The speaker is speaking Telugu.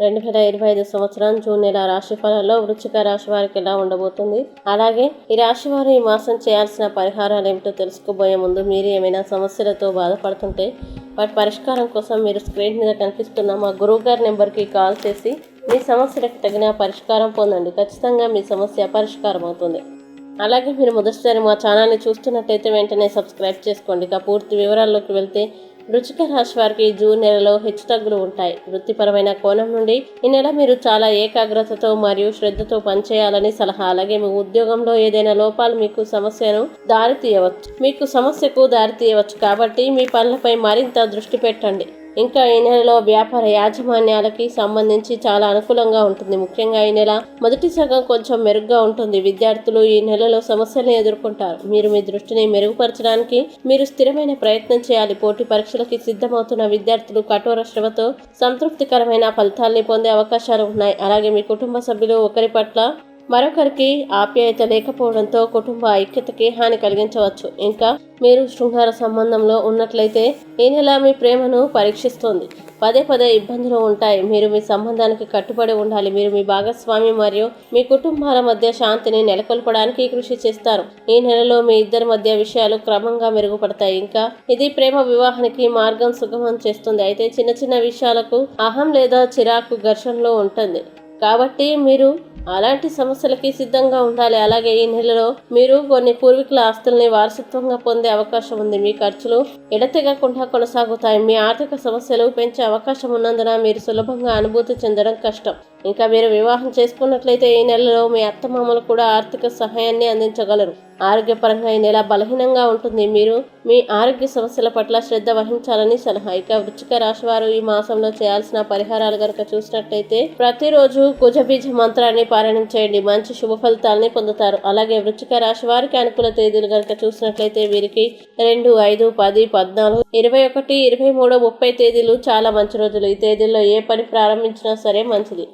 2025 సంవత్సరం జూన్ నెల రాశి ఫలాల్లో వృశ్చిక రాశి వారికి ఎలా ఉండబోతుంది, అలాగే ఈ రాశి వారు ఈ మాసం చేయాల్సిన పరిహారాలు ఏమిటో తెలుసుకోబోయే ముందు మీరు ఏమైనా సమస్యలతో బాధపడుతుంటే వాటి పరిష్కారం కోసం మీరు స్క్రీన్ మీద కనిపిస్తున్న మా గురువు గారి నెంబర్కి కాల్ చేసి మీ సమస్యలకు తగిన పరిష్కారం పొందండి. ఖచ్చితంగా మీ సమస్య పరిష్కారం అవుతుంది. అలాగే మీరు మొదటిసారి మా ఛానల్ని చూస్తున్నట్టయితే వెంటనే సబ్స్క్రైబ్ చేసుకోండి. ఇక పూర్తి వివరాల్లోకి వెళ్తే వృశ్చిక రాశి వారికి జూన్ నెలలో హెచ్చుతగ్గులు ఉంటాయి. వృత్తిపరమైన కోణం నుండి ఈ నెల మీరు చాలా ఏకాగ్రతతో మరియు శ్రద్ధతో పనిచేయాలని సలహా. అలాగే మీ ఉద్యోగంలో ఏదైనా లోపాలు మీకు సమస్యకు దారి తీయవచ్చు కాబట్టి మీ పనులపై మరింత దృష్టి పెట్టండి. ఇంకా ఈ నెలలో వ్యాపార యాజమాన్యాలకి సంబంధించి చాలా అనుకూలంగా ఉంటుంది. ముఖ్యంగా ఈ నెల మొదటి సగం కొంచెం మెరుగ్గా ఉంటుంది. విద్యార్థులు ఈ నెలలో సమస్యలను ఎదుర్కొంటారు. మీరు మీ దృష్టిని మెరుగుపరచడానికి మీరు స్థిరమైన ప్రయత్నం చేయాలి. పోటీ పరీక్షలకి సిద్ధమవుతున్న విద్యార్థులు కఠోర శ్రమతో సంతృప్తికరమైన ఫలితాల్ని పొందే అవకాశాలు ఉన్నాయి. అలాగే మీ కుటుంబ సభ్యులు ఒకరి పట్ల మరొకరికి ఆప్యాయత లేకపోవడంతో కుటుంబ ఐక్యతకి హాని కలిగించవచ్చు. ఇంకా మీరు శృంగార సంబంధంలో ఉన్నట్లయితే ఈ నెల మీ ప్రేమను పరీక్షిస్తోంది. పదే పదే ఇబ్బందులు ఉంటాయి. మీరు మీ సంబంధానికి కట్టుబడి ఉండాలి. మీరు మీ భాగస్వామి మరియు మీ కుటుంబాల మధ్య శాంతిని నెలకొల్పడానికి కృషి చేస్తారు. ఈ నెలలో మీ ఇద్దరి మధ్య విషయాలు క్రమంగా మెరుగుపడతాయి. ఇంకా ఇది ప్రేమ వివాహానికి మార్గం సుగమం చేస్తుంది. అయితే చిన్న చిన్న విషయాలకు అహం లేదా చిరాకు ఘర్షణలో ఉంటుంది కాబట్టి మీరు అలాంటి సమస్యలకి సిద్ధంగా ఉండాలి. అలాగే ఈ నెలలో మీరు కొన్ని పూర్వీకుల ఆస్తుల్ని వారసత్వంగా పొందే అవకాశం ఉంది. మీ ఖర్చులు ఎడతెగకుండా కొనసాగుతాయి. మీ ఆర్థిక సమస్యలు పెంచే అవకాశం ఉన్నందున మీరు సులభంగా అనుభూతి చెందడం కష్టం. ఇంకా మీరు వివాహం చేసుకున్నట్లయితే ఈ నెలలో మీ అత్తమామలు కూడా ఆర్థిక సహాయాన్ని అందించగలరు. ఆరోగ్యపరంగా ఈ నెల బలహీనంగా ఉంటుంది. మీరు మీ ఆరోగ్య సమస్యల పట్ల శ్రద్ధ వహించాలని సలహా. ఇక వృశ్చిక రాశి వారు ఈ మాసంలో చేయాల్సిన పరిహారాలు కనుక చూసినట్లయితే ప్రతిరోజు కుజబీజ మంత్రాన్ని పారాయణం చేయండి. మంచి శుభ ఫలితాలని పొందుతారు. అలాగే వృశ్చిక రాశి వారికి అనుకూల తేదీలు కనుక చూసినట్లయితే వీరికి 2, 5, 10, 14, 21, 23, 30 తేదీలు చాలా మంచి రోజులు. ఈ తేదీల్లో ఏ పని ప్రారంభించినా సరే మంచిది.